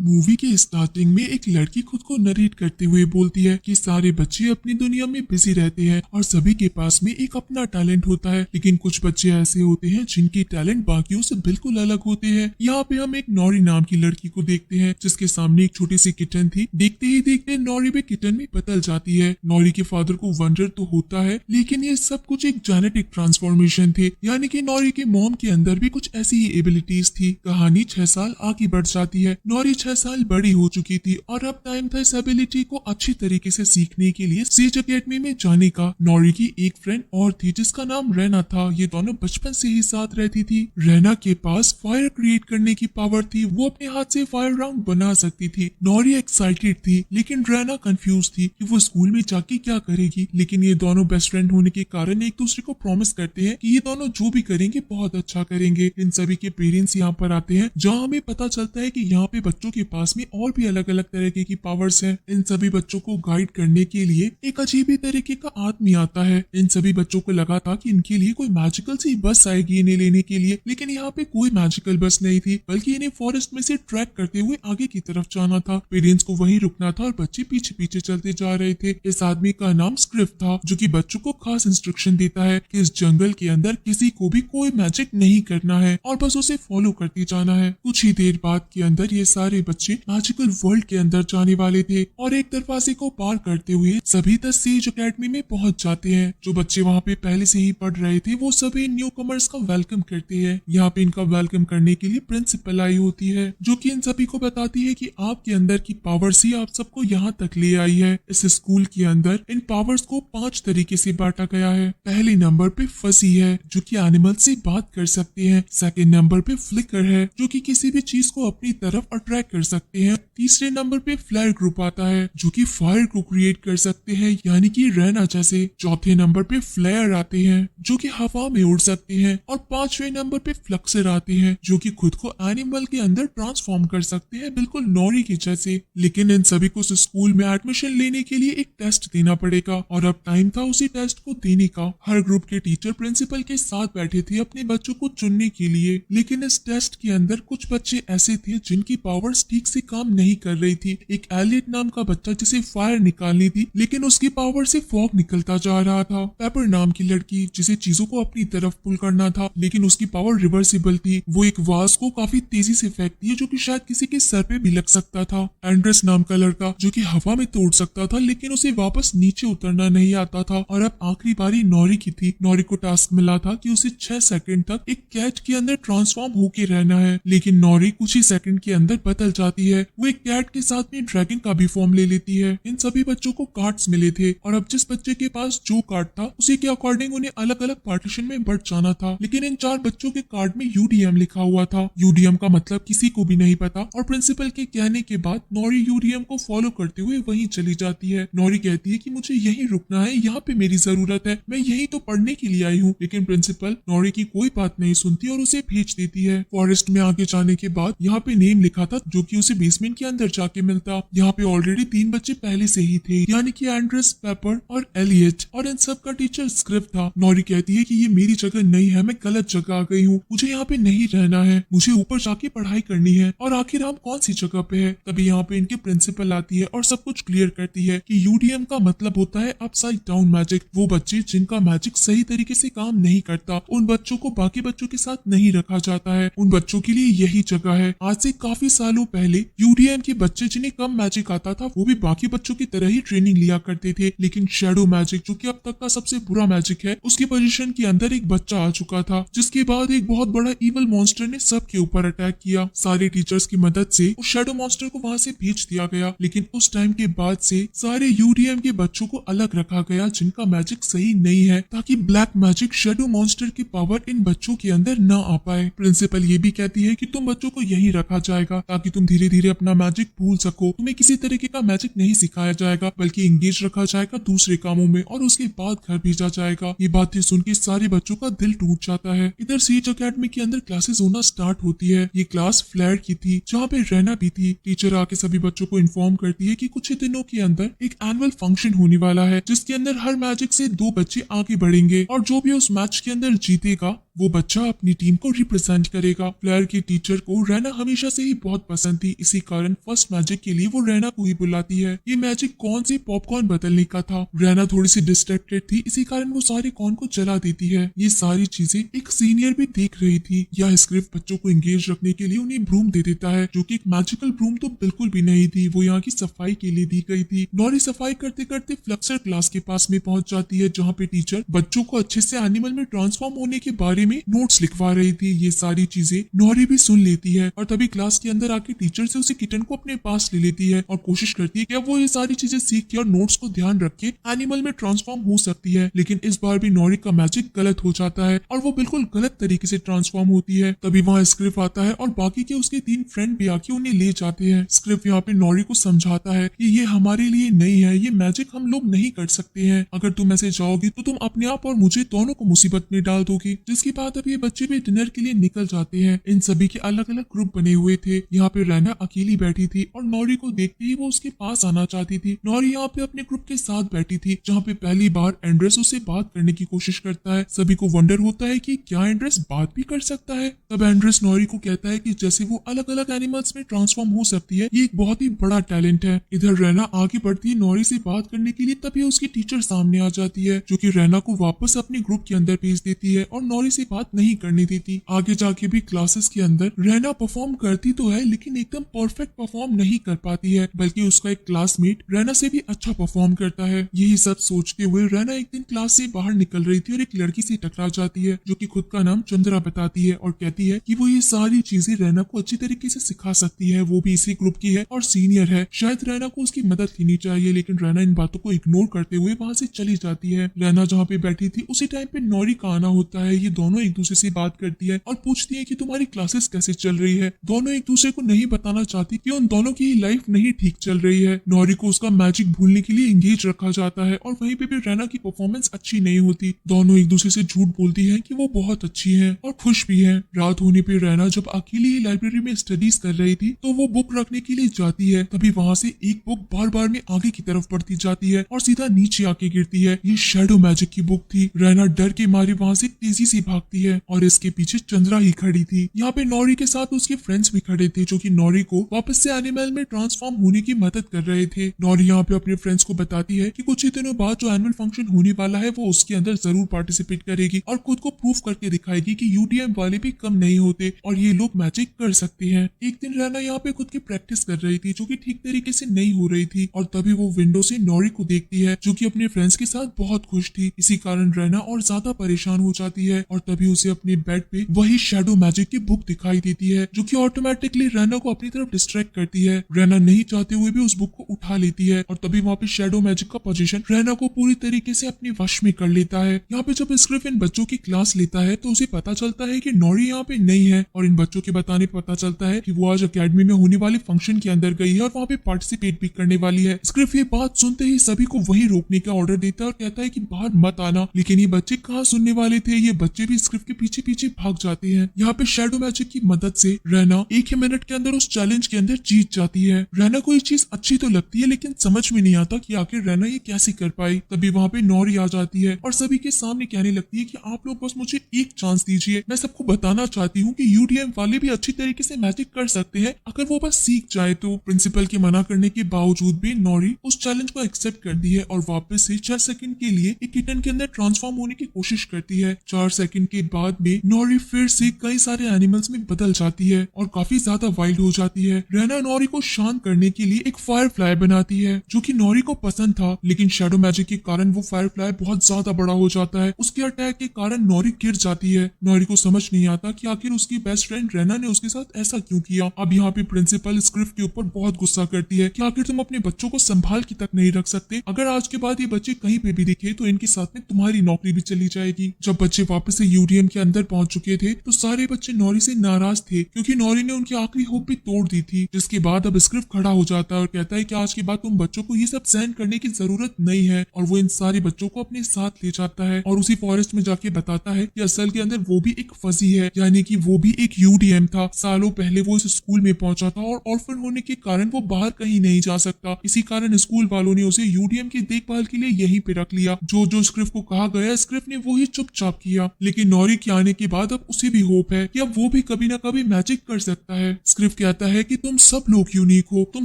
Movie के starting में एक लड़की खुद को नरेट करते हुए बोलती है कि सारे बच्चे अपनी दुनिया में बिजी रहते हैं और सभी के पास में एक अपना टैलेंट होता है, लेकिन कुछ बच्चे ऐसे होते हैं जिनके टैलेंट बाकियों से बिल्कुल अलग होते हैं। यहाँ पे हम एक नौरी नाम की लड़की को देखते हैं जिसके सामने एक छोटी सी किटन थी। देखते ही देखते नौरी भी किटन में बदल जाती है। नौरी के फादर को वंडर तो होता है, लेकिन ये सब कुछ एक जेनेटिक ट्रांसफॉर्मेशन थे, यानी कि नौरी के मॉम के अंदर भी कुछ ऐसी ही एबिलिटीज थी। कहानी 6 साल आगे बढ़ जाती है। नौरी 6 साल बड़ी हो चुकी थी और अब टाइम था इस एबिलिटी को अच्छी तरीके से सीखने के लिए सेज एकेडमी में जाने का। नौरी की एक फ्रेंड और थी जिसका नाम रैना था। ये दोनों बचपन से ही साथ रहती थी। रैना के पास फायर क्रिएट करने की पावर थी, वो अपने हाथ से फायर राउंड बना सकती थी। नौरी एक्साइटेड थी, लेकिन रैना कंफ्यूज थी कि वो स्कूल में जाके क्या करेगी। लेकिन ये दोनों बेस्ट फ्रेंड होने के कारण एक दूसरे को प्रॉमिस करते हैं कि ये दोनों जो भी करेंगे बहुत अच्छा करेंगे। इन सभी के पेरेंट्स यहाँ पर आते हैं, जहाँ हमें पता चलता है कि यहाँ पे बच्चों के पास में और भी अलग अलग तरीके की पावर्स हैं। इन सभी बच्चों को गाइड करने के लिए एक अजीब ही तरीके का आदमी आता है। इन सभी बच्चों को लगा था कि इनके लिए कोई मैजिकल सी बस आएगी इन्हें लेने के लिए, लेकिन यहाँ पे कोई मैजिकल बस नहीं थी, बल्कि इन्हें फॉरेस्ट में से ट्रैक करते हुए आगे की तरफ जाना था। पेरेंट्स को वहीं रुकना था और बच्चे पीछे पीछे चलते जा रहे थे। इस आदमी का नाम स्क्रिप्ट था, जो कि बच्चों को खास इंस्ट्रक्शन देता है कि इस जंगल के अंदर किसी को भी कोई मैजिक नहीं करना है और बस उसे फॉलो करते जाना है। कुछ ही देर बाद के अंदर ये सारे बच्चे मैजिकल वर्ल्ड के अंदर जाने वाले थे और एक दरवाजे को पार करते हुए सभी द सेज एकेडमी में पहुंच जाते हैं। जो बच्चे वहाँ पे पहले से ही पढ़ रहे थे वो सभी न्यू कमर्स का वेलकम करते हैं। यहाँ पे इनका वेलकम करने के लिए प्रिंसिपल आई होती है, जो कि इन सभी को बताती है कि आपके अंदर की पावर्स ही आप सबको यहाँ तक ले आई है। इस स्कूल के अंदर इन पावर्स को 5 तरीके से बांटा गया है। पहले नंबर पे फजी है, जो कि एनिमल से बात कर सकते हैं। सेकंड नंबर पे फ्लिकर है, जो कि किसी भी चीज को अपनी तरफ अट्रैक्ट कर सकते हैं। तीसरे नंबर पे फ्लेयर ग्रुप आता है, जो कि फायर को क्रिएट कर सकते हैं, यानी कि रैना जैसे। चौथे नंबर पे फ्लेयर आते हैं, जो कि हवा में उड़ सकते हैं। और 5वें नंबर पे फ्लक्सर आते हैं, जो कि खुद को एनिमल के अंदर ट्रांसफॉर्म कर सकते हैं, बिल्कुल नौरी के जैसे। लेकिन इन सभी को स्कूल में एडमिशन लेने के लिए एक टेस्ट देना पड़ेगा और अब टाइम था उसी टेस्ट को देने का। हर ग्रुप के टीचर प्रिंसिपल के साथ बैठे थे अपने बच्चों को चुनने के लिए, लेकिन इस टेस्ट के अंदर कुछ बच्चे ऐसे थे जिनकी पावर्स ठीक से काम नहीं कर रही थी। एक एलियट नाम का बच्चा जिसे फायर निकालनी थी, लेकिन उसकी पावर से फॉग निकलता जा रहा था। पेपर नाम की लड़की जिसे चीजों को अपनी तरफ पुल करना था, लेकिन उसकी पावर रिवर्सिबल थी। वो एक वास को काफी तेजी से फेंकती है, जो कि शायद किसी के सर पे भी लग सकता था। एंड्रेस नाम का लड़का जो कि हवा में तोड़ सकता था, लेकिन उसे वापस नीचे उतरना नहीं आता था। और अब आखिरी बारी नौरी की थी। नौरी को टास्क मिला था कि उसे 6 सेकंड तक एक कैट के अंदर ट्रांसफॉर्म होके रहना है, लेकिन नौरी कुछ ही सेकंड के अंदर बदल जाती है। वो एक कैट के साथ में ड्रैगन का भी फॉर्म ले लेती है। इन सभी बच्चों को कार्ड्स मिले थे और अब जिस बच्चे के पास जो कार्ड था उसी के अकॉर्डिंग उन्हें अलग अलग पार्टीशन में बढ़ जाना था। लेकिन इन 4 बच्चों के कार्ड में यूडीएम लिखा हुआ था। यूडीएम का मतलब किसी को भी नहीं पता और प्रिंसिपल के कहने के बाद नौरी यूडीएम को फॉलो करते हुए वहीं चली जाती है। नौरी कहती है कि मुझे यहीं रुकना है, यहाँ पे मेरी जरूरत है, मैं यहीं तो पढ़ने के लिए आई हूँ। लेकिन प्रिंसिपल नौरी की कोई बात नहीं सुनती और उसे भेज देती है। फॉरेस्ट में आगे जाने के बाद यहाँ पे नेम लिखा था, जो कि उसे बेसमेंट के अंदर जाके मिलता। यहाँ पे ऑलरेडी 3 बच्चे पहले से ही थे, यानी कि एंड्रेस, पेपर और एलियट, और इन सब का टीचर स्क्रिप्ट था। नौरी कहती है कि ये मेरी जगह नहीं है, मैं गलत जगह आ गई हूँ, मुझे यहाँ पे नहीं रहना है, मुझे ऊपर जाके पढ़ाई करनी है। और आखिर हम कौन सी जगह पे है? तभी यहाँ पे इनके प्रिंसिपल आती है और सब कुछ क्लियर करती है कि यूडीएम का मतलब होता है अपसाइड डाउन मैजिक। वो बच्चे जिनका मैजिक सही तरीके से काम नहीं करता, उन बच्चों को बाकी बच्चों के साथ नहीं रखा जाता है। उन बच्चों के लिए यही जगह है। आज से काफी सालों पहले यूडीएम के बच्चे जिन्हें कम मैजिक आता था, वो भी बाकी बच्चों की तरह ही ट्रेनिंग लिया करते थे। लेकिन शैडो मैजिक, जो कि अब तक का सबसे बुरा मैजिक है, उसकी पोजीशन के अंदर एक बच्चा आ चुका था, जिसके बाद एक बहुत बड़ा इवल मॉन्स्टर ने सबके ऊपर अटैक किया। सारे टीचर्स की मदद से उस शैडो मॉन्स्टर को वहां से भेज दिया गया। लेकिन उस टाइम के बाद से सारे यूडीएम के बच्चों को अलग रखा गया जिनका मैजिक सही नहीं है, ताकि ब्लैक मैजिक शैडो मॉन्स्टर की पावर इन बच्चों के अंदर न आ पाए। प्रिंसिपल ये भी कहती है कि तुम बच्चों को यही रखा जाएगा ताकि तुम धीरे धीरे अपना मैजिक भूल सको। तुम्हें किसी तरीके का मैजिक नहीं सिखाया जाएगा, बल्कि एंगेज रखा जाएगा दूसरे कामों में और उसके बाद घर भेजा जाएगा। ये बातें सुन के सारे बच्चों का दिल टूट जाता है। इधर सेज एकेडमी के अंदर क्लासेस होना स्टार्ट होती है। ये क्लास फ्लेयर की थी, जहाँ पे रैना भी थी। टीचर आके सभी बच्चों को इन्फॉर्म करती है कि कुछ ही दिनों के अंदर एक एनुअल फंक्शन होने वाला है, जिसके अंदर हर मैजिक से 2 बच्चे आगे बढ़ेंगे और जो भी उस मैच के अंदर जीतेगा वो बच्चा अपनी टीम को रिप्रेजेंट करेगा। फ्लेयर के टीचर को रैना हमेशा से ही बहुत पसंद पसंद थी, इसी कारण फर्स्ट मैजिक के लिए वो रैना को ही बुलाती है। ये मैजिक कॉर्न से पॉपकॉर्न बदलने का था। रैना थोड़ी सी डिस्ट्रैक्टेड थी, इसी कारण वो सारे कॉर्न को जला देती है। ये सारी चीजें एक सीनियर भी देख रही थी। यह स्क्रिप्ट बच्चों को एंगेज रखने के लिए उन्हें ब्रूम दे देता है, जो कि एक मैजिकल ब्रूम तो बिल्कुल भी नहीं थी, वो यहाँ की सफाई के लिए दी गई थी। नॉरी सफाई करते करते फ्लक्सर क्लास के पास में पहुंच जाती है, जहाँ पे टीचर बच्चों को अच्छे से एनिमल में ट्रांसफॉर्म होने के बारे में नोट्स लिखवा रही थी। ये सारी चीजें नॉरी भी सुन लेती है और तभी क्लास के अंदर आके टीचर से उसे किटन को अपने पास ले लेती है और कोशिश करती है कि अब वो ये सारी चीजें सीख के और नोट्स को ध्यान रख के एनिमल में ट्रांसफॉर्म हो सकती है। लेकिन इस बार भी नॉरी का मैजिक गलत हो जाता है और वो बिल्कुल गलत तरीके से ट्रांसफॉर्म होती है। तभी वहाँ स्क्रिप्ट आता है और बाकी के उसके 3 फ्रेंड भी आके उन्हें ले जाते हैं। स्क्रिप्ट यहाँ पे नॉरी को समझाता है कि ये हमारे लिए नहीं है, ये मैजिक हम लोग नहीं कर सकते हैं। अगर तुम ऐसे जाओगी तो तुम अपने आप और मुझे दोनों को मुसीबत में डाल दोगी। जिसके बाद अब ये बच्चे भी डिनर के लिए निकल जाते हैं। इन सभी के अलग अलग ग्रुप बने हुए थे। यहाँ पे रैना अकेली बैठी थी और नॉरी को देखते ही वो उसके पास आना चाहती थी। नॉरी यहाँ पे अपने ग्रुप के साथ बैठी थी, जहाँ पे पहली बार एंड्रेस उससे बात करने की कोशिश करता है। सभी को वंडर होता है कि क्या एंड्रेस बात भी कर सकता है। तब एंड्रेस नॉरी को कहता है कि जैसे वो अलग अलग एनिमल्स में ट्रांसफॉर्म हो सकती है, ये एक बहुत ही बड़ा टैलेंट है। इधर रैना आगे बढ़ती है नॉरी से बात करने के लिए, तभी उसकी टीचर सामने आ जाती है, जो कि रैना को वापस अपने ग्रुप के अंदर भेज देती है और नॉरी से बात नहीं करने देती। आगे जाके भी क्लासेस के अंदर रैना परफॉर्म करती तो है, लेकिन एकदम परफेक्ट परफॉर्म नहीं कर पाती है, बल्कि उसका एक क्लासमेट रैना से भी अच्छा परफॉर्म करता है। यही सब सोचते हुए रैना एक दिन क्लास से बाहर निकल रही थी और एक लड़की से टकरा जाती है, जो कि खुद का नाम चंद्रा बताती है और कहती है कि वो ये सारी चीजें रैना को अच्छी तरीके से सिखा सकती है। वो भी इसी ग्रुप की है और सीनियर है, शायद रैना को उसकी मदद लेनी चाहिए। लेकिन रैना इन बातों को इग्नोर करते हुए वहां से चली जाती है। रैना जहाँ पे बैठी थी उसी टाइम पे नॉरी का आना होता है। ये दोनों एक दूसरे से बात करती है और पूछती है कि तुम्हारी क्लासेस कैसे चल रही है। दोनों एक दूसरे को नहीं बताना चाहती कि उन दोनों की लाइफ नहीं ठीक चल रही है। नॉरी को उसका मैजिक भूलने के लिए एंगेज रखा जाता है और वहीं पे भी रैना की परफॉर्मेंस अच्छी नहीं होती। दोनों एक दूसरे से झूठ बोलती है कि वो बहुत अच्छी है और खुश भी है। रात होने पे रैना जब अकेली ही लाइब्रेरी में स्टडीज कर रही थी तो वो बुक रखने के लिए जाती है। तभी वहाँ से एक बुक बार बार में आगे की तरफ बढ़ती जाती है और सीधा नीचे आके गिरती है। ये शैडो मैजिक की बुक थी। रैना डर के मारे वहाँ से तेजी से भागती है और इसके पीछे चंद्रा ही खड़ी थी। यहाँ पे नॉरी के साथ उसके फ्रेंड्स भी खड़े थे, जो कि नॉरी को वापस से एनिमल में ट्रांसफॉर्म होने की मदद कर रहे थे। नॉरी यहाँ पे अपने फ्रेंड्स को बताती है कि कुछ ही दिनों बाद जो एनुअल फंक्शन होने वाला है वो उसके अंदर जरूर पार्टिसिपेट करेगी और खुद को प्रूव करके दिखाएगी कि यूडीएम वाले भी कम नहीं होते और ये लोग मैजिक कर सकते हैं। एक दिन रैना यहाँ पे खुद की प्रैक्टिस कर रही थी, जो कि ठीक तरीके से नहीं हो रही थी और तभी वो विंडो से नॉरी को देखती है, जो कि अपने फ्रेंड्स के साथ बहुत खुश थी। इसी कारण रैना और ज्यादा परेशान हो जाती है और तभी उसे अपने बेड पे वही शैडो मैजिक की बुक दिखाई देती है, जो कि ऑटोमेटिकली रैना को अपनी तरफ डिस्ट्रैक्ट करती है। रैना नहीं चाहते हुए भी उस बुक को उठा लेती है और तभी वहाँ पे शैडो मैजिक का पोजीशन रैना को पूरी तरीके से अपने वश में कर लेता है। यहाँ पे जब स्क्रिप्ट इन बच्चों की क्लास लेता है तो उसे पता चलता है कि नॉरी यहाँ पे नहीं है और इन बच्चों के बताने पता चलता है कि वो आज अकेडमी में होने वाले फंक्शन के अंदर गई है और वहाँ पे पार्टिसिपेट भी करने वाली है। स्क्रिप्ट ये बात सुनते ही सभी को वहीं रोकने का ऑर्डर देता है और कहता है कि बाहर मत आना, लेकिन ये बच्चे कहाँ सुनने वाले थे। ये बच्चे भी स्क्रिप्ट के पीछे पीछे भाग जाते हैं। यहाँ पे शैडो मैजिक की मदद से रैना एक ही मिनट के अंदर उस चैलेंज के अंदर जीत जाती है। रैना को ये चीज अच्छी तो लगती है, लेकिन समझ में नहीं आता कि आखिर रैना ये कैसे कर पाई। तभी वहाँ पे नॉरी आ जाती है और सभी के सामने कहने लगती है कि आप लोग बस मुझे एक चांस दीजिए, मैं सबको बताना चाहती हूँ कि यूडीएम वाले भी अच्छी तरीके से मैजिक कर सकते हैं अगर वो बस सीख जाए तो। प्रिंसिपल के मना करने के बावजूद भी नॉरी उस चैलेंज को एक्सेप्ट करती है और वापस से 4 सेकंड के लिए एक किटन के अंदर ट्रांसफॉर्म होने की कोशिश करती है। 4 सेकंड के बाद में नॉरी फिर से कई सारे एनिमल्स में बदल जाती है और काफी ज्यादा वाइल्ड हो जाती है। रैना नॉरी को शांत करने के लिए एक फायर फ्लाई बनाती है, जो कि नॉरी को पसंद था, लेकिन शैडो मैजिक के कारण वो फायर फ्लाई बहुत ज्यादा बड़ा हो जाता है। उसके अटैक के कारण नॉरी गिर जाती है। नॉरी को समझ नहीं आता कि आखिर उसकी बेस्ट फ्रेंड रैना ने उसके साथ ऐसा क्यों किया। अब यहाँ पे प्रिंसिपल स्क्रिप्ट के ऊपर बहुत गुस्सा करती है कि आखिर तुम अपने बच्चों को संभाल के तक नहीं रख सकते। अगर आज के बाद ये बच्चे कहीं पे भी दिखे तो इनके साथ में तुम्हारी नौकरी भी चली जाएगी। जब बच्चे वापस से यूडीएम के अंदर पहुंच चुके थे तो सारे बच्चे नॉरी से नाराज थे, क्योंकि नॉरी ने उनकी आखिरी होप भी तोड़ दी थी। जिसके बाद अब स्क्रिप्ट खड़ा हो जाता है और कहता है कि आज के बाद तुम बच्चों को ये सब सहन करने की जरूरत नहीं है, और वो इन सारे बच्चों को अपने साथ ले जाता है और उसी फॉरेस्ट में जाके बताता है कि असल के अंदर वो भी एक फजी है, यानी कि वो भी एक यूडीएम था। सालों पहले वो इस स्कूल में पहुंचा था और ऑर्फन होने के कारण वो बाहर कहीं नहीं जा सकता। इसी कारण स्कूल वालों ने उसे यूडीएम की देखभाल के लिए यहीं पे रख लिया। जो स्क्रिप्ट को कहा गया स्क्रिप्ट ने वो ही चुपचाप किया, लेकिन नॉरी के आने के बाद अब उसे भी होप है कि अब वो भी कभी ना कभी मैजिक कर सकता है। स्क्रिप्ट स्क्रिप्ट कहता है कि तुम सब लोग यूनिक हो, तुम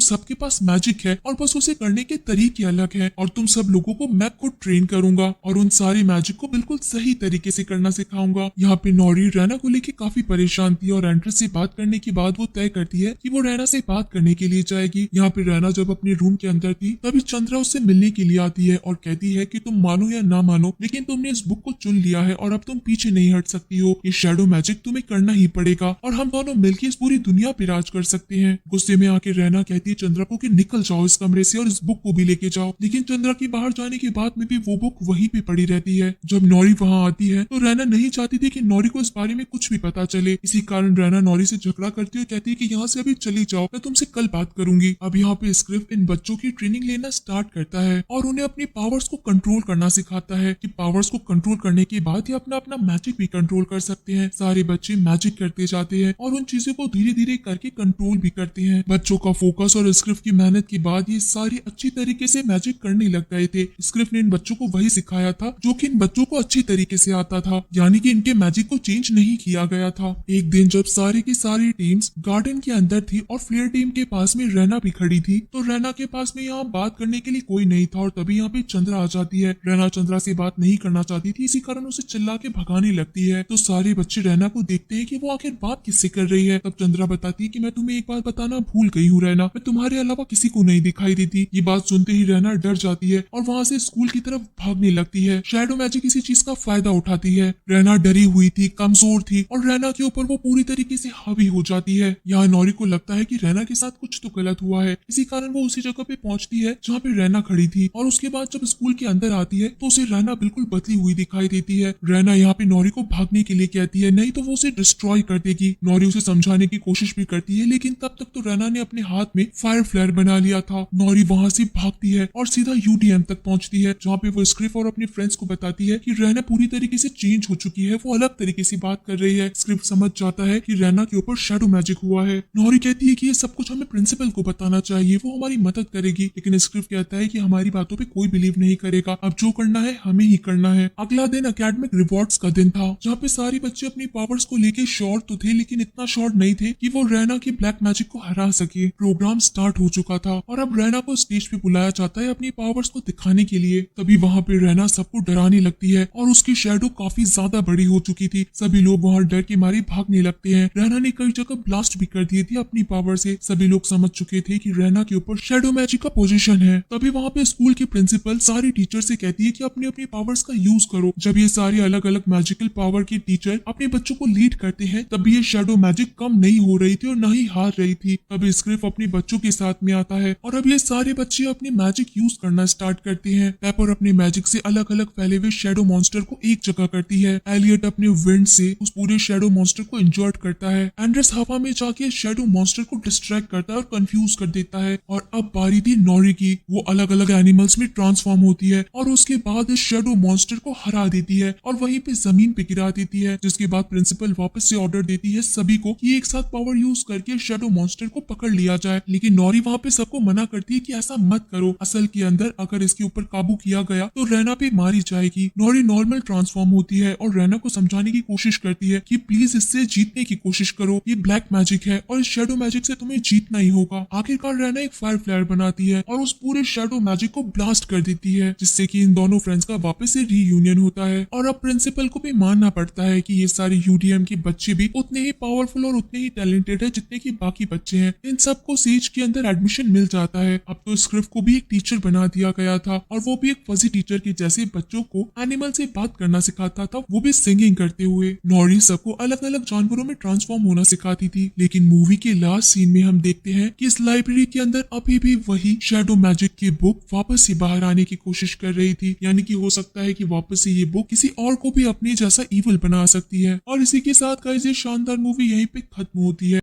सबके पास मैजिक है और बस उसे करने के तरीके अलग हैं और तुम सब लोगों को मैं खुद ट्रेन करूंगा और उन सारी मैजिक को बिल्कुल सही तरीके से करना सिखाऊंगा। यहाँ पे नॉरी रैना को लेके काफी परेशान थी और एंड्रेस से बात करने के बाद वो तय करती है कि वो रैना से बात करने के लिए जाएगी। यहाँ पे रैना जब अपने रूम के अंदर थी तभी चंद्रा उससे मिलने के लिए आती है और कहती है कि तुम मानो या ना मानो लेकिन तुमने इस बुक को चुन लिया है और अब तुम पीछे नहीं हट सकती हो। ये शैडो मैजिक तुम्हें करना ही पड़ेगा और हम दोनों मिलकर इस पूरी दुनिया पे राज कर सकते हैं। गुस्से में आके रैना कहती है चंद्रा को कि निकल जाओ इस कमरे से और इस बुक को भी लेके जाओ, लेकिन चंद्रा की बाहर जाने के बाद में भी वो बुक वहीं पे पड़ी रहती है। जब नौरी वहाँ आती है तो रैना नहीं चाहती थी कि नौरी को इस बारे में कुछ भी पता चले, इसी कारण रैना नौरी से झगड़ा करती है और कहती है कि यहाँ से अभी चली जाओ, मैं तुमसे कल बात करूंगी। अब यहाँ पे स्क्रिप्ट इन बच्चों की ट्रेनिंग लेना स्टार्ट करता है और उन्हें अपनी पावर्स को कंट्रोल करना सिखाता है कि पावर्स को कंट्रोल करने के बाद ही अपना अपना मैजिक भी कंट्रोल कर सकते हैं। सारे बच्चे मैजिक करते जाते हैं और उन चीजों को धीरे धीरे करके कंट्रोल भी करते हैं। बच्चों का फोकस और स्क्रिप्ट की मेहनत के बाद ये सारे अच्छी तरीके से मैजिक करने लग गए थे। स्क्रिप्ट ने इन बच्चों को वही सिखाया था जो कि इन बच्चों को अच्छी तरीके से आता था, यानी कि इनके मैजिक को चेंज नहीं किया गया था। एक दिन जब सारी की सारी टीम्स गार्डन के अंदर थी और फ्लेयर टीम के पास में रैना भी खड़ी थी तो रैना के पास में यहाँ बात करने के लिए कोई नहीं था और तभी यहाँ पे चंद्रा आ जाती है। रैना चंद्रा से बात नहीं करना चाहती थी, इसी कारण उसे चिल्ला के भगाने लगती है। तो सारे बच्चे रैना को देखते हैं कि वो आखिर बात किससे कर रही है। तब चंद्रा बताती है कि मैं तुम्हें एक बात बताना भूल गई हूँ रैना, मैं तुम्हारे अलावा किसी को नहीं दिखाई देती। ये बात सुनते ही रैना डर जाती है और वहाँ से स्कूल की तरफ भागने लगती है। शैडो मैजिक किसी चीज का फायदा उठाती है। रैना डरी हुई थी, कमजोर थी और रैना के ऊपर वो पूरी तरीके से हावी हो जाती है। यहाँ नौरी को लगता है कि रैना के साथ कुछ तो गलत हुआ है, इसी कारण वो उसी जगह पे पहुंचती है जहाँ पे रैना खड़ी थी और उसके बाद जब स्कूल के अंदर आती है तो उसे रैना बिल्कुल बदली हुई दिखाई देती है। रैना यहाँ पे नौरी को भागने के लिए कहती है, नहीं तो वो उसे डिस्ट्रॉय कर देगी। नौरी उसे समझाने की कोशिश भी करती है लेकिन तब तक तो रैना ने अपने हाथ में फायर फ्लेयर बना लिया था। नौरी वहाँ से भागती है और सीधा यूडीएम तक पहुंचती है जहाँ पे वो स्क्रिप्ट और अपने फ्रेंड्स को बताती है कि रैना पूरी तरीके से चेंज हो चुकी है, वो अलग तरीके से बात कर रही है। स्क्रिप्ट समझ जाता है कि रैना के ऊपर शैडो मैजिक हुआ है। नौरी कहती है कि ये सब कुछ हमें प्रिंसिपल को बताना चाहिए, वो हमारी मदद करेगी, लेकिन स्क्रिप्ट कहता है कि हमारी बातों पे कोई बिलीव नहीं करेगा, अब जो करना है हमें ही करना है। अगला दिन एकेडमिक रिवॉर्ड्स का दिन था जहाँ पे सारे बच्चे अपनी पावर्स को लेके श्योर तो थे लेकिन इतना श्योर नहीं थे कि वो रैना की ब्लैक मैजिक को हरा सके। प्रोग्राम स्टार्ट हो चुका था और अब रैना को स्टेज पे बुलाया जाता है अपनी पावर्स को दिखाने के लिए। तभी वहाँ पे रैना सबको डराने लगती है और उसकी शैडो काफी ज्यादा बड़ी हो चुकी थी। सभी लोग वहाँ डर के मारे भागने लगते हैं। रैना ने कई जगह ब्लास्ट भी कर दिए थे अपनी पावर से। सभी लोग समझ चुके थे कि रैना के ऊपर शैडो मैजिक का पोजीशन है। तभी वहाँ पे स्कूल की प्रिंसिपल सारी टीचर से कहती है कि अपनी अपनी पावर्स का यूज करो। जब ये सारे अलग अलग मैजिकल पावर की टीचर अपने बच्चों को लीड करते हैं तब भी ये शैडो मैजिक कम नहीं हो रही थी और न ही हार रही थी। तब स्क्रिप्ट अपने बच्चों के साथ में आता है और अब ये सारे बच्चे अपने मैजिक यूज करना स्टार्ट करते हैं। पेपर अपने मैजिक से अलग अलग फैले हुए शैडो मॉन्स्टर को एक जगह करती है। एलियट अपने विंड से उस पूरे शैडो मॉन्स्टर को इंजर्ट करता है। एंड्रेस हवा में जाके शैडो मॉन्स्टर को डिस्ट्रैक्ट करता है और कंफ्यूज कर देता है। और अब बारी थी नौरी की, वो अलग अलग एनिमल्स में ट्रांसफॉर्म होती है और उसके बाद इस शैडो मॉन्स्टर को हरा देती है और वहीं पे जमीन पे गिरा देती है। जिसके बाद प्रिंसिपल वापस से ऑर्डर देती है सभी को कि एक साथ पावर यूज करके शैडो मॉन्स्टर को पकड़ लिया जाए, लेकिन नौरी वहाँ पे सबको मना करती है कि ऐसा मत करो, असल के अंदर अगर इसके ऊपर काबू किया गया तो रैना पे मारी जाएगी। नौरी नॉर्मल ट्रांसफॉर्म होती है और रैना को समझाने की कोशिश करती है कि प्लीज इससे जीतने की कोशिश करो, ये ब्लैक मैजिक है और इस शैडो मैजिक से तुम्हें जीतना ही होगा। आखिरकार रैना एक फायर फ्लेयर बनाती है और उस पूरे शैडो मैजिक को ब्लास्ट कर देती है, जिससे कि इन दोनों फ्रेंड्स का वापस से रीयूनियन होता है। और अब प्रिंसिपल को भी मानना पड़ता है कि ये सारे यूडीएम के बच्चे भी उतने ही पावरफुल और उतने ही टैलेंटेड है जितने की बाकी बच्चे हैं। इन सबको सेज के अंदर एडमिशन मिल जाता है। अब तो स्क्रिप्ट को भी एक टीचर बना दिया गया था और वो भी एक फजी टीचर के जैसे बच्चों को एनिमल से बात करना सिखाता था, वो भी सिंगिंग करते हुए। नौरी सबको अलग अलग जानवरों में ट्रांसफॉर्म होना सिखाती थी। लेकिन मूवी के लास्ट सीन में हम देखते हैं कि इस लाइब्रेरी के अंदर अभी भी वही शैडो मैजिक की बुक वापस से बाहर आने की कोशिश कर रही थी, यानी कि हो सकता है कि वापस से ये बुक किसी और को भी अपने जैसा इविल बना सकती है। और इसी के साथ गाइस ये शानदार मूवी यहीं पे खत्म होती है।